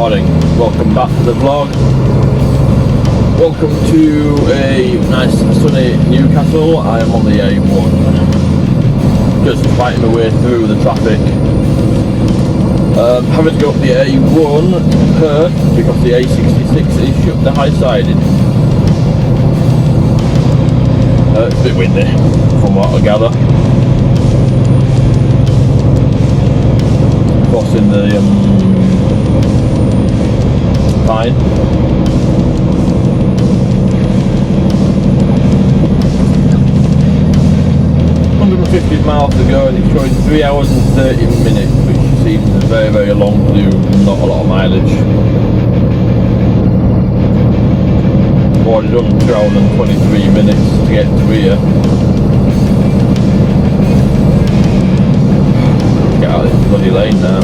morning, welcome back to the vlog. Welcome to a nice sunny Newcastle. I am on the A1, just fighting my way through the traffic. Having to go up the A1 to Perth because the A66 is shut, the high-sided. It's a bit windy from what I gather. Crossing the Pine. 150 miles to go and it's showing 3 hours and 30 minutes, which seems very, very long to do not a lot of mileage. I've already done 2 hours and 23 minutes to get to here. Get out of this bloody lane now.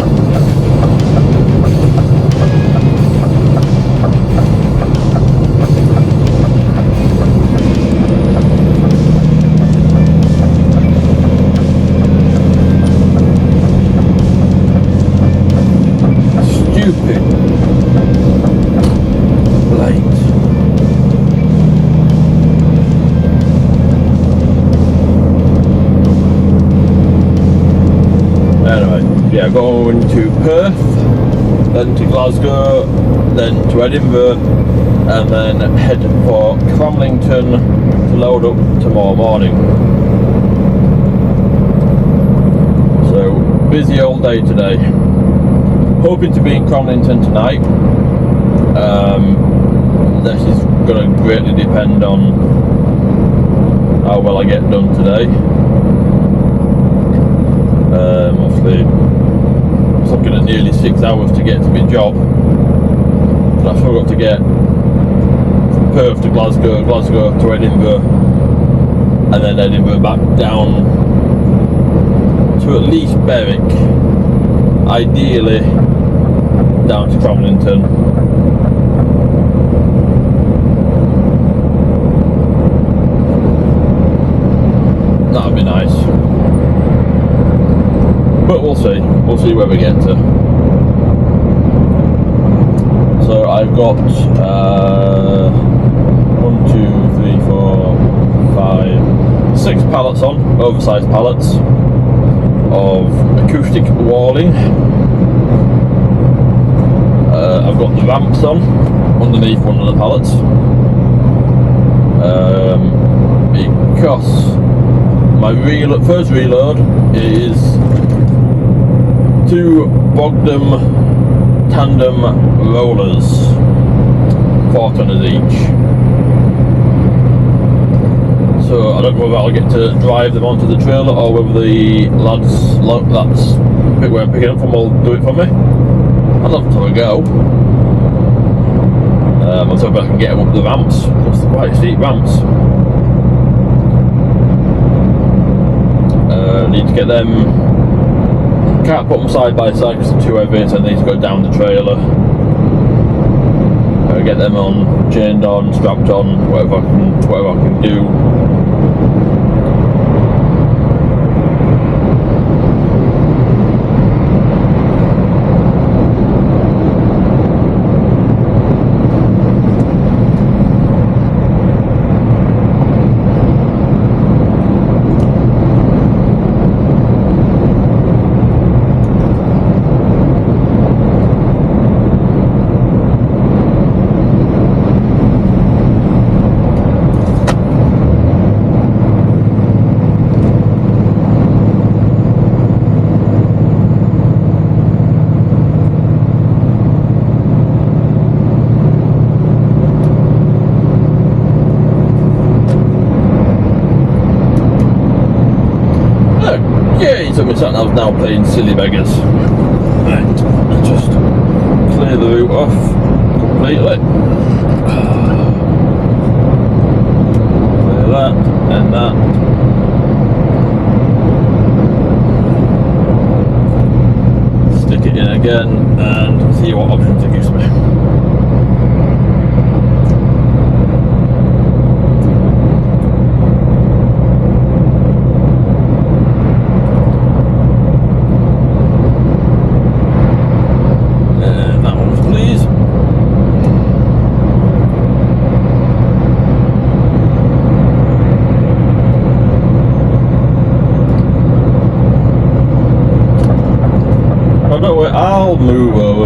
Yeah, going to Perth, then to Glasgow, then to Edinburgh, and then head for Cramlington to load up tomorrow morning. So, busy all day today. Hoping to be in Cramlington tonight. This is going to greatly depend on how well I get done today. Obviously, it's looking at nearly 6 hours to get to my job, and I've still got to get from Perth to Glasgow, Glasgow to Edinburgh, and then Edinburgh back down to at least Berwick, ideally down to Cramlington. That'd be nice. But we'll see where we get to. So I've got 1, 2, 3, 4, 5, 6 pallets on, oversized pallets of acoustic walling. I've got the ramps on underneath one of the pallets. Because my first reload is 2 Bogdan tandem rollers, 4 tonners each. So I don't know whether I'll get to drive them onto the trailer or whether the lads that's where I'm picking up from will do it for me. I'd love to have a go. I'll see if I can get them up the ramps, because they're quite steep ramps. Need to get them. Can't put them side by side because they're too heavy, so I need to go down the trailer. Get them on, chained on, strapped on, whatever I can do. So my sat nav's now playing silly beggars. Right, let's just clear the route off completely. Clear that and that. Stick it in again and see what options it gives me.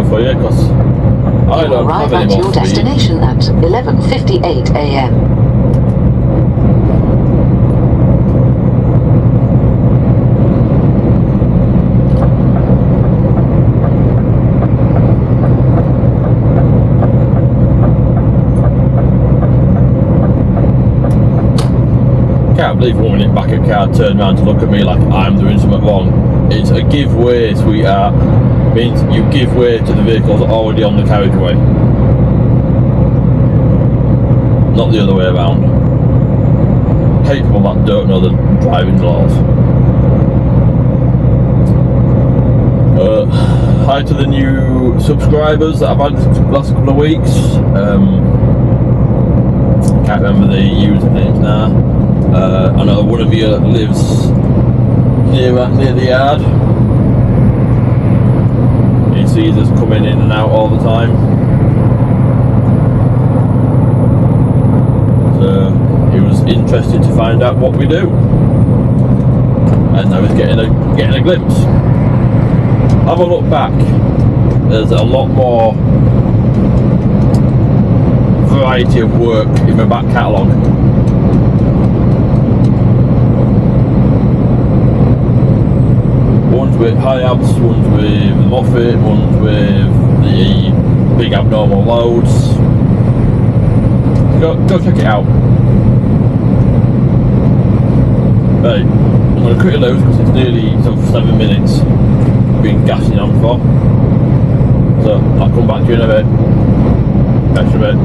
over for you because I don't have any more your destination at 11:58 a.m. I can't believe a woman in back of a car turned around to look at me like I'm doing something wrong. It's a give way, sweetheart. It means you give way to the vehicles already on the carriageway. Not the other way around. Hate people that don't know the driving laws. Hi to the new subscribers that I've had the last couple of weeks. Can't remember the usernames now. I know one of you lives near the yard. He sees us coming in and out all the time. So he was interested to find out what we do, and I was getting a glimpse. Have a look back. There's a lot more variety of work in my back catalogue. One's with hiabs, one's with Moffat, one's with the big abnormal loads. Go check it out. Right, I'm going to cut it loose because it's nearly sort of 7 minutes I've been gassing on for. So I'll come back to you in a bit. Catch you in a bit.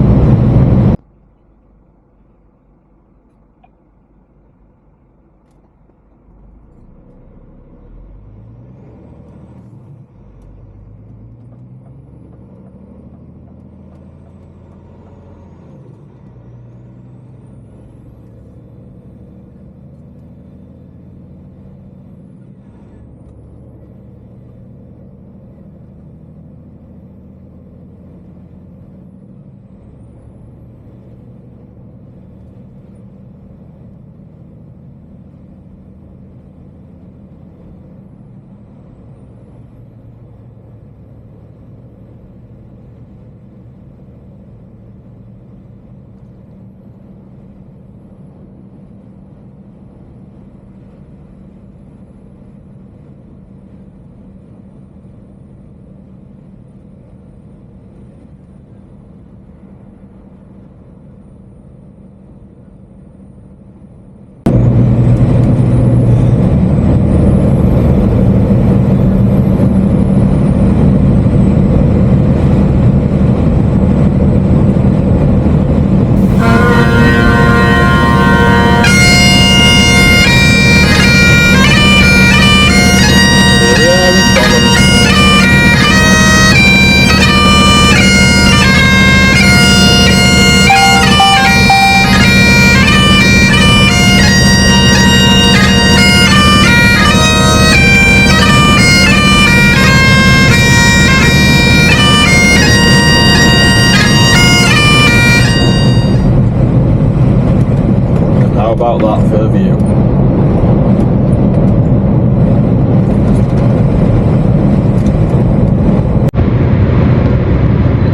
About that for a view.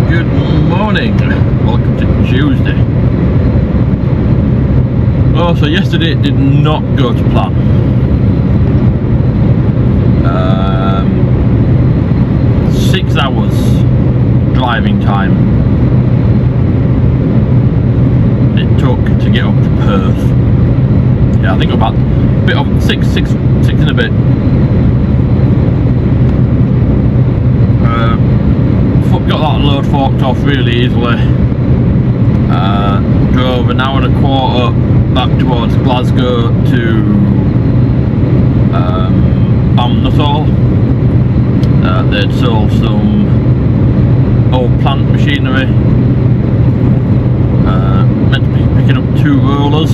Good morning, welcome to Tuesday. Oh, so yesterday it did not go to plan. 6 hours driving time it took to get up to Perth. Yeah, I think about a bit of six and a bit. Got that load forked off really easily. Drove an hour and a quarter back towards Glasgow to Nuttall. They'd sold some old plant machinery. Meant to be picking up 2 rollers.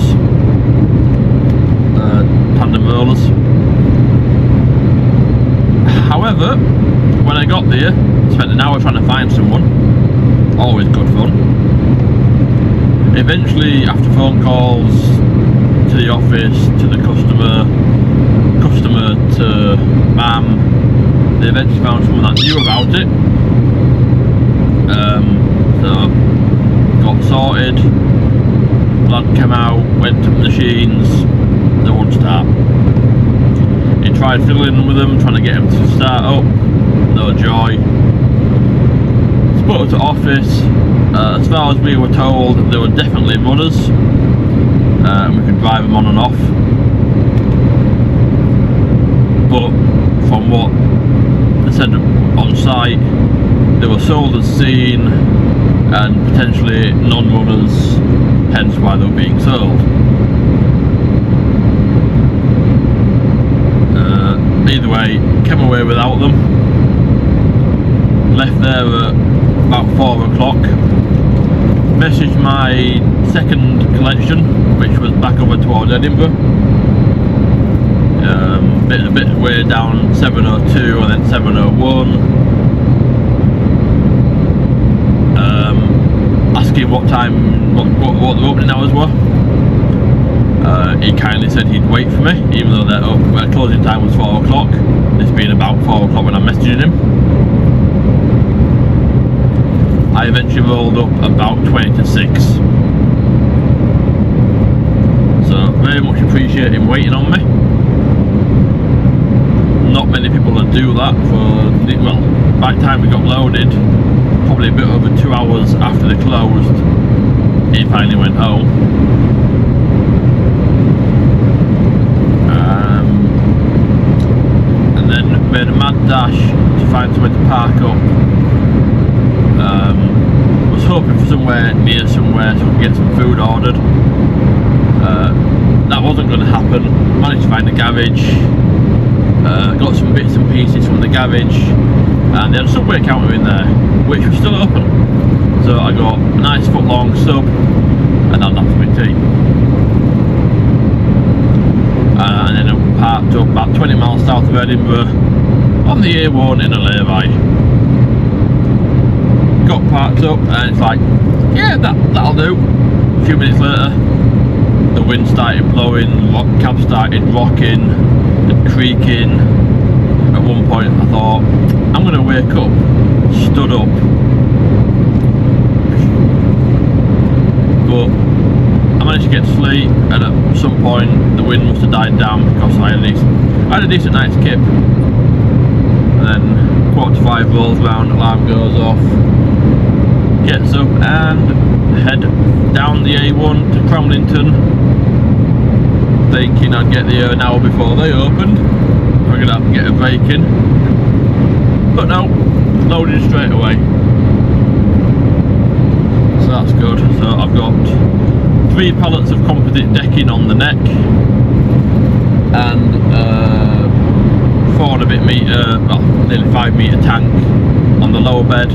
Tandem rollers. However, when I got there, spent an hour trying to find someone. Always good fun. Eventually, after phone calls to the office, to the customer to BAM, they eventually found someone that knew about it. So got sorted, lad came out, went to the machines, they wouldn't start. He tried fiddling with them, trying to get them to start up, no joy. Spoke to office, as far as we were told, they were definitely runners, and we could drive them on and off. But from what they said on site, they were sold as seen and potentially non-runners, hence why they were being sold. Either way, came away without them. Left there at about 4 o'clock. Messaged my second collection, which was back over towards Edinburgh. A bit way down 702 and then 701. Asking what time, what the opening hours were. He kindly said he'd wait for me, even though their closing time was 4 o'clock. This being about 4 o'clock when I'm messaging him. I eventually rolled up about 20 to 6. So very much appreciate him waiting on me. Not many people would do that for, well, by the time we got loaded, probably a bit over 2 hours after they closed, he finally went home. And then made a mad dash to find somewhere to park up. Was hoping for somewhere near somewhere so I could get some food ordered. That wasn't going to happen. Managed to find a garage. Got some bits and pieces from the garage, and they had a Subway counter in there, which was still open. So I got a nice foot long sub, and had that for my tea. And then I parked up about 20 miles south of Edinburgh on the A1 in a lay-by. Got parked up, and it's like, yeah, that'll do. A few minutes later, the wind started blowing, the cab started rocking and creaking. At one point I thought, I'm going to wake up. Stood up, but I managed to get to sleep, and at some point the wind must have died down because I had a decent night's kip. And then 4:45 rolls round, alarm goes off, gets up and head down the A1 to Cramlington, thinking I'd get there an hour before they opened. I'm going to have to get a break in, but no, loaded straight away, so that's good. So I've got 3 pallets of composite decking on the neck, and 4 and a bit metre, well, nearly 5 metre tank on the lower bed.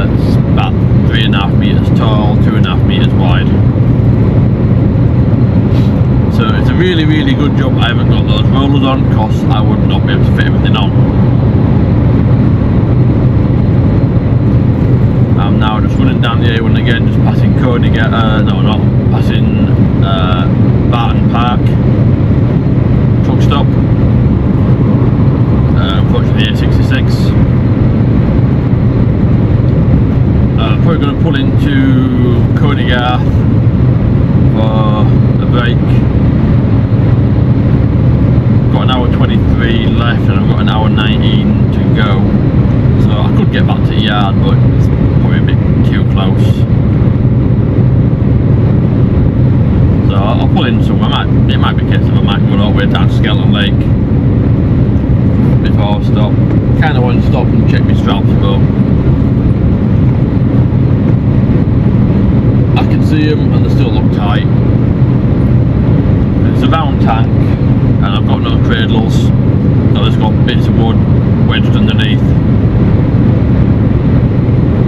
It's about 3.5 metres tall, 2.5 metres wide. So it's a really, really good job I haven't got those rollers on, because I would not be able to fit everything on. I'm now just running down the A1 again, just passing no, not passing Barton Park truck stop. Unfortunately, A66. Probably going to pull into Conygarth for a break. Got an hour 23 left, and I've got an hour 19 to go. So I could get back to the yard, but it's probably a bit too close. So I'll pull in somewhere. It might be a case of I might go all the way down to Skeleton Lake before I stop. Kind of want to stop and check my straps, but I can see them and they still look tight. It's a round tank, and I've got no cradles, so it's got bits of wood wedged underneath.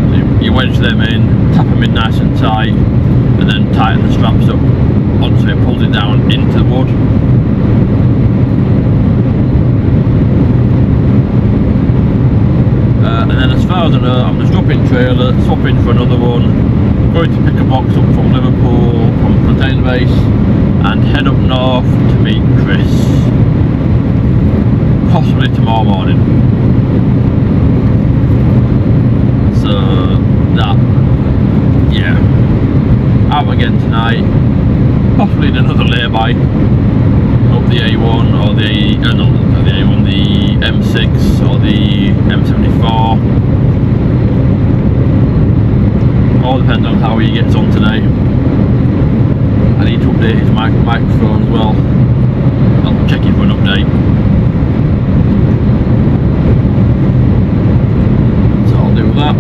So you wedge them in, tap them in nice and tight, and then tighten the straps up onto it, pulls it down into the wood. And then as far as I know, I'm just dropping trailer, swapping for another one, going to pick a box up from Liverpool, from container base, and head up north to meet Chris, possibly tomorrow morning. So that, yeah, out again tonight, possibly in another lay-by, up the A1 or the, not the A1, the M6 or the M74. All depends on how he gets on today. I need to update his microphone as well. I'll check it for an update. So I'll do that.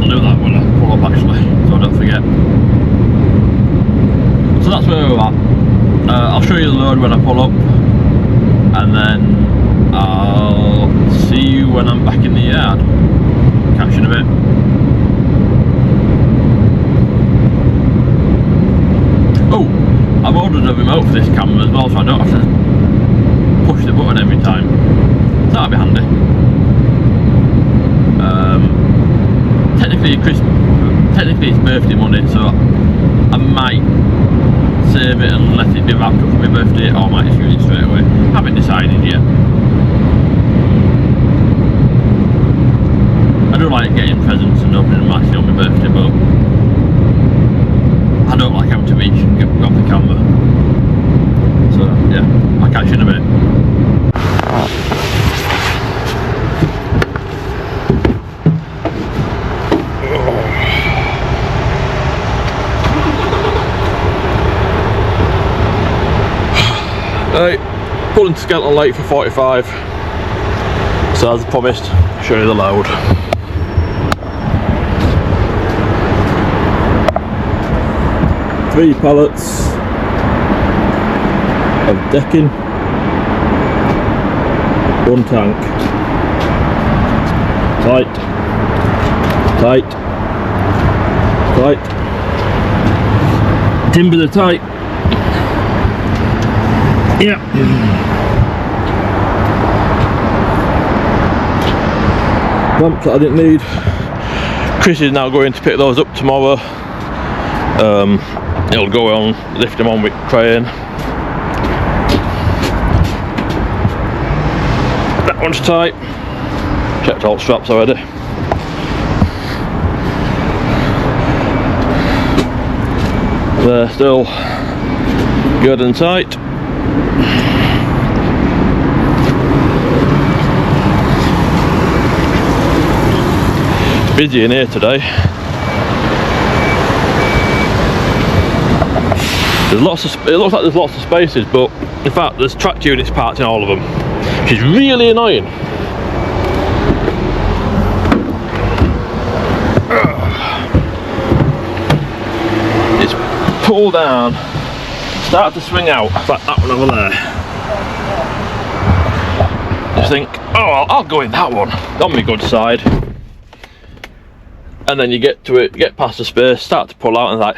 I'll do that when I pull up actually, so I don't forget. So that's where we're at. I'll show you the load when I pull up, and then I'll see you when I'm back in the yard. Catch you in a bit. Oh, I've ordered a remote for this camera as well, so I don't have to push the button every time. So that'll be handy. Technically it's birthday money, so I might save it and let it be wrapped up for my birthday, or I might just use it straight away. Haven't decided yet. I do like getting presents and opening them actually on my birthday, but I don't like having to reach and grab the camera. So yeah, I'll catch you in a bit. Right, pulling to Skeleton Lake for 45. So as promised, show you the load. Three pallets of decking, one tank. Tight, tight, tight. Timbers are tight. Yeah. Lamps that I didn't need. Chris is now going to pick those up tomorrow. He'll go on, lift them on with crane. That one's tight. Checked all straps already. They're still good and tight. It's busy in here today. It looks like there's lots of spaces, but in fact there's track units parked in all of them, which is really annoying. It's pulled down, start to swing out, like that one over there. Just think, oh, I'll go in that one, on my good side. And then you get to it, get past the space, start to pull out, and like,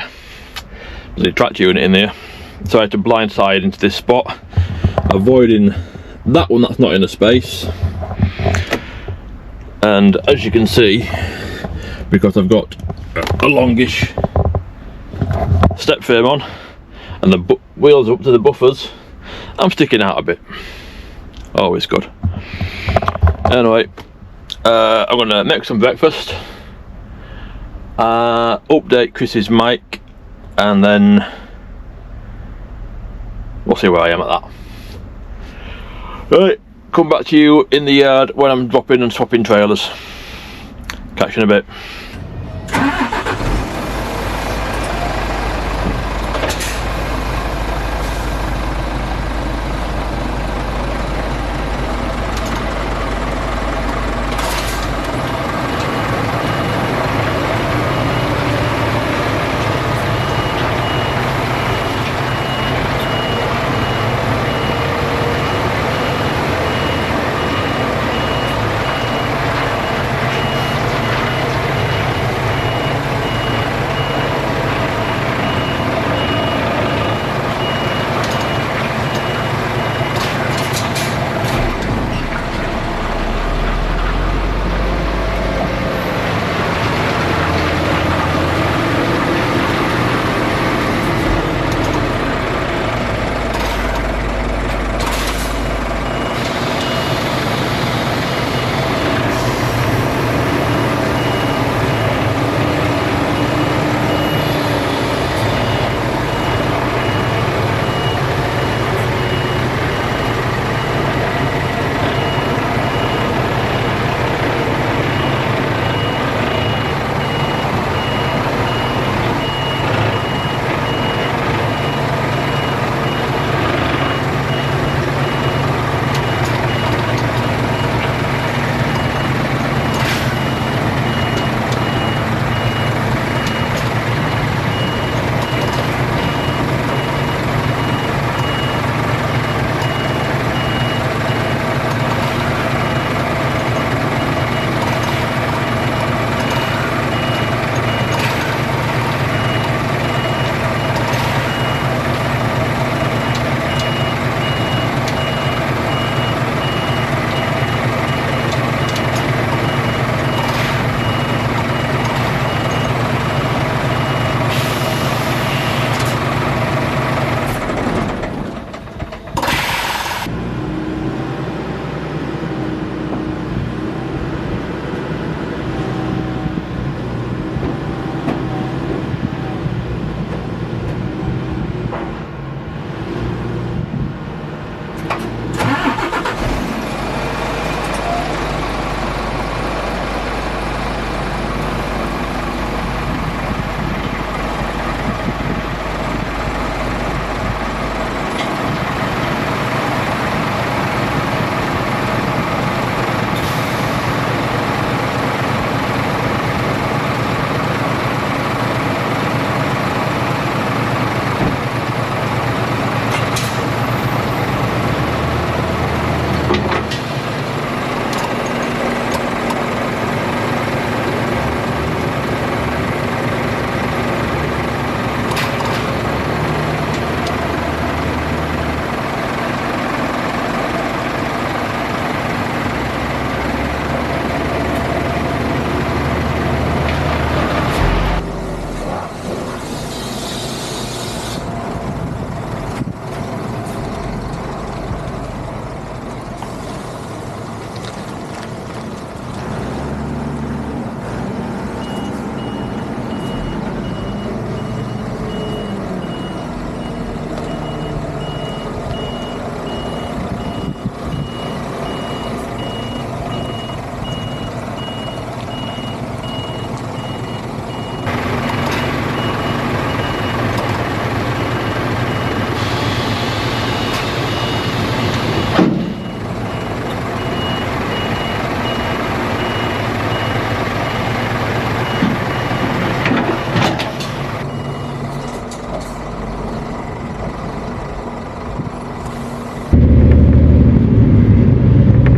there's a track unit in there, so I had to blindside into this spot, avoiding that one that's not in a space. And as you can see, because I've got a longish step frame on and the wheels up to the buffers, I'm sticking out a bit. Always good. Anyway, I'm going to make some breakfast, update Chris's mic, and then we'll see where I am at that. Right, come back to you in the yard when I'm dropping and swapping trailers. Catch you in a bit.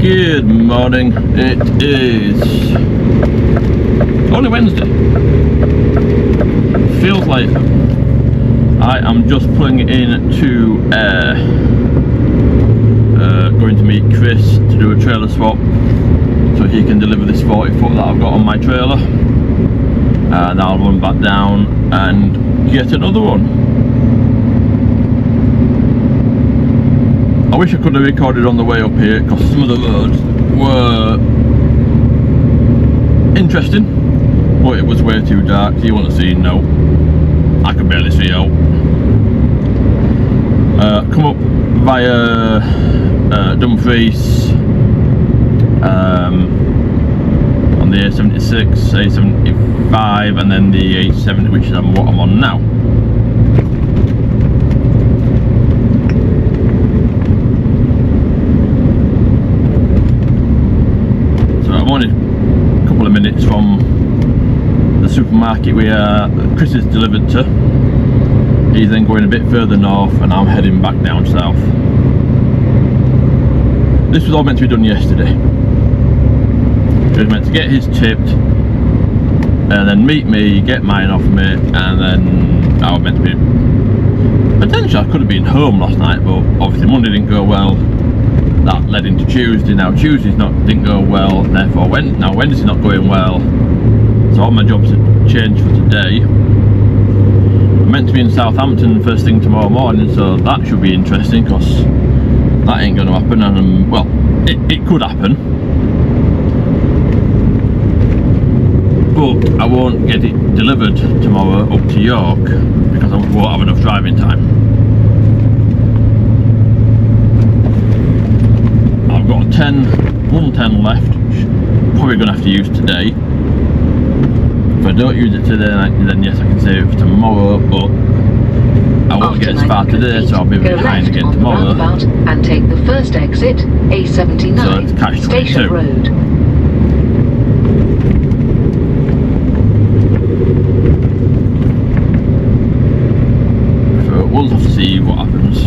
Good morning. It is only Wednesday. Feels like I am just pulling in to going to meet Chris to do a trailer swap so he can deliver this 40 foot that I've got on my trailer, and I'll run back down and get another one. I wish I could have recorded on the way up here because some of the roads were interesting, but it was way too dark. Do you want to see? No, I can barely see out. Come up via Dumfries on the A76, A75, and then the A70, which is what I'm on now. I'm only a couple of minutes from the supermarket where Chris is delivered to. He's then going a bit further north and I'm heading back down south. This was all meant to be done yesterday. He was meant to get his tipped and then meet me, get mine off me, and then I was meant to be... Potentially I could have been home last night, but obviously Monday didn't go well. That led into Tuesday. Now Tuesday's didn't go well, therefore now Wednesday's not going well. So all my jobs have changed for today. I'm meant to be in Southampton first thing tomorrow morning, so that should be interesting because that ain't going to happen. And well, it could happen, but I won't get it delivered tomorrow up to York because I won't have enough driving time. I've got 110 left, which I'm probably going to have to use today. If I don't use it today, then yes, I can save it for tomorrow, but I won't get as far today, so I'll be behind again tomorrow. And take the first exit, A79, so it's catch Station 22. Road. So we'll have to see what happens.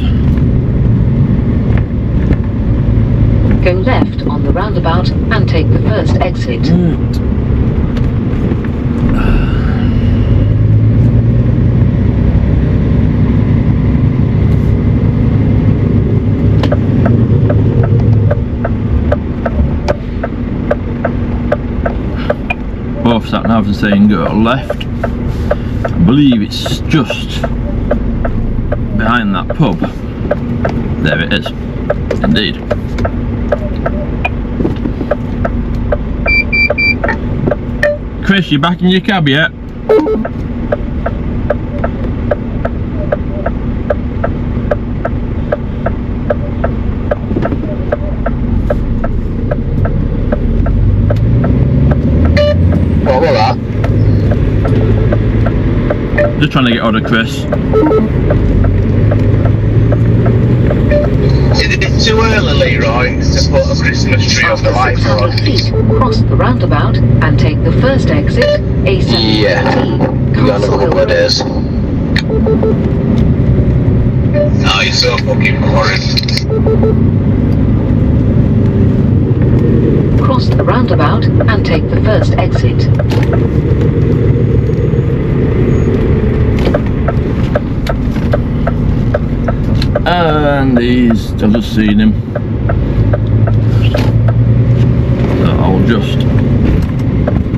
Go left on the roundabout and take the first exit. Both sat navs are saying go left. I believe it's just behind that pub. There it is. Indeed. Chris, you back in your cab yet? What was that? Just trying to get hold of Chris. Is it too early, Leroy, to put a Christmas tree on the light on? 600 feet, cross the roundabout and take the first exit, A17. Yeah, you got another couple of days. Oh, you're so fucking boring. Cross the roundabout and take the first exit. And I've just seen him. So I'll just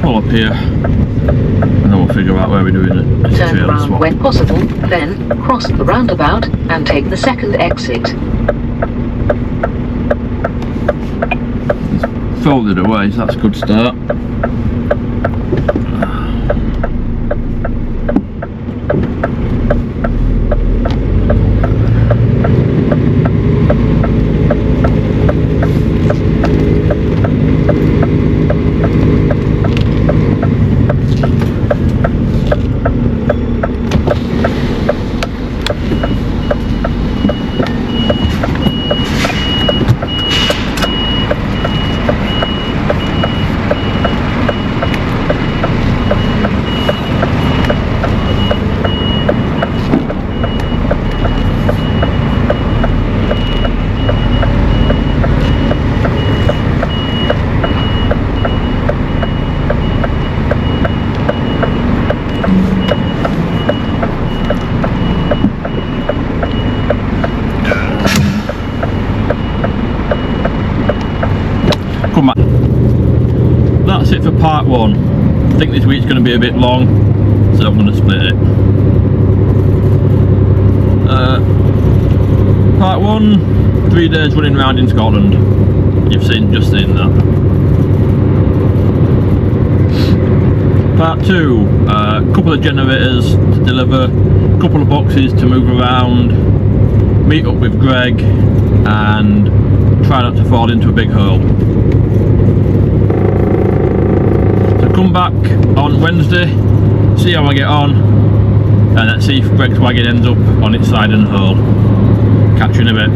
pull up here and then we'll figure out where we're doing it. Turn around when possible, then cross the roundabout and take the second exit. It's folded away, so that's a good start. part 1. I think this week's going to be a bit long, so I'm going to split it. Part 1, 3 days running around in Scotland. You've just seen that. Part 2, a couple of generators to deliver, a couple of boxes to move around, meet up with Greg and try not to fall into a big hole. So come back on Wednesday, see how I get on, and let's see if Greg's wagon ends up on its side in the hole. Catch you in a bit.